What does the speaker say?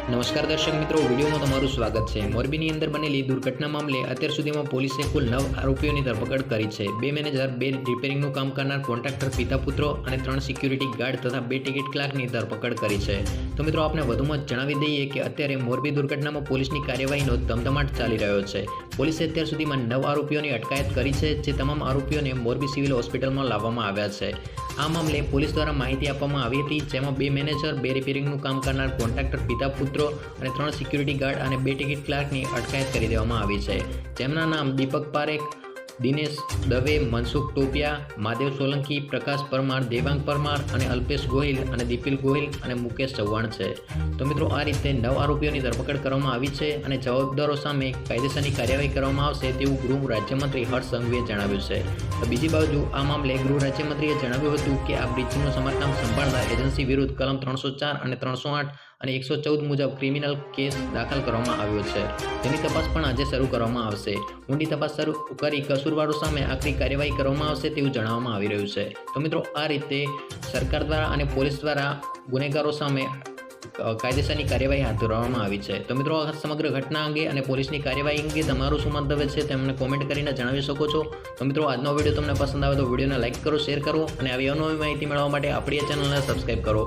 નમસ્કાર દર્શક મિત્રો, વિડીયોમાં તમારું સ્વાગત છે। મોરબીની અંદર બનેલી દુર્ઘટના મામલે અત્યાર સુધીમાં પોલીસે કુલ 9 આરોપીઓની ધરપકડ કરી છે। 2 મેનેજર, 2 રિપેરિંગનું કામ કરનાર કોન્ટ્રાક્ટર, પિતા પુત્રો અને 3 સિક્યુરિટી ગાર્ડ તથા 2 ટિકિટ ક્લાર્કની ધરપકડ કરી છે। તો મિત્રો, આપને વધુમાં જણાવી દઈએ કે અત્યારે મોરબી દુર્ઘટનામાં પોલીસની કાર્યવાહીનો ધમધમાટ ચાલી રહ્યો છે। પોલીસે અત્યાર સુધીમાં 9 આરોપીઓની અટકાયત કરી છે, જે તમામ આરોપીઓને મોરબી સિવિલ હોસ્પિટલમાં લાવવામાં આવ્યા છે। આ મામલે પોલીસ દ્વારા માહિતી આપવામાં આવી હતી, જેમાં 2 મેનેજર, 2 રિપેરિંગનું કામ કરનાર કોન્ટ્રાક્ટર, પિતા પુત્રો અને 3 સિક્યુરિટી ગાર્ડ અને 2 ટિકિટ ક્લાર્કની અટકાયત કરી દેવામાં આવી છે, જેમના નામ દીપક પારેખ, દિનેશ દવે, મનસુખ ટોપિયા, મહાદેવ સોલંકી, પ્રકાશ પરમાર, દેવાંગ પરમાર અને અલ્પેશ ગોહિલ અને દીપિલ ગોહિલ અને મુકેશ ચૌહાણ છે। તો મિત્રો, આ રીતે 9 આરોપીઓની ધરપકડ કરવામાં આવી છે અને જવાબદારો સામે કાયદેસરની કાર્યવાહી કરવામાં આવશે તેવું ગૃહ રાજ્યમંત્રી હર્ષ સંઘવીએ જણાવ્યું છે। તો બીજી બાજુ આ મામલે ગૃહ રાજ્યમંત્રીએ જણાવ્યું હતું કે આ બ્રિજનું સમારકામ સંભાળતા એજન્સી વિરુદ્ધ કલમ 304 અને 308 અને 114 મુજબ ક્રિમિનલ કેસ દાખલ કરવામાં આવ્યો છે, તેની તપાસ પણ આજે શરૂ કરવામાં આવશે। ઊંડી તપાસ શરૂ કરી કસૂરવારો સામે આખરી કાર્યવાહી કરવામાં આવશે તેવું જણાવવામાં આવી રહ્યું છે। તો મિત્રો, આ રીતે સરકાર દ્વારા અને પોલીસ દ્વારા ગુનેગારો સામે કાયદેસરની કાર્યવાહી હાથ ધરવામાં આવી છે। તો મિત્રો, આ સમગ્ર ઘટના અંગે અને પોલીસની કાર્યવાહી અંગે તમારું શું મંતવ્ય છે તે અમને કોમેન્ટ કરીને જણાવી શકો છો। તો મિત્રો, આજનો વિડીયો તમને પસંદ આવે તો વિડીયોને લાઇક કરો, શેર કરો અને આવી અવનવી માહિતી મેળવવા માટે આપણી ચેનલને સબસ્ક્રાઈબ કરો।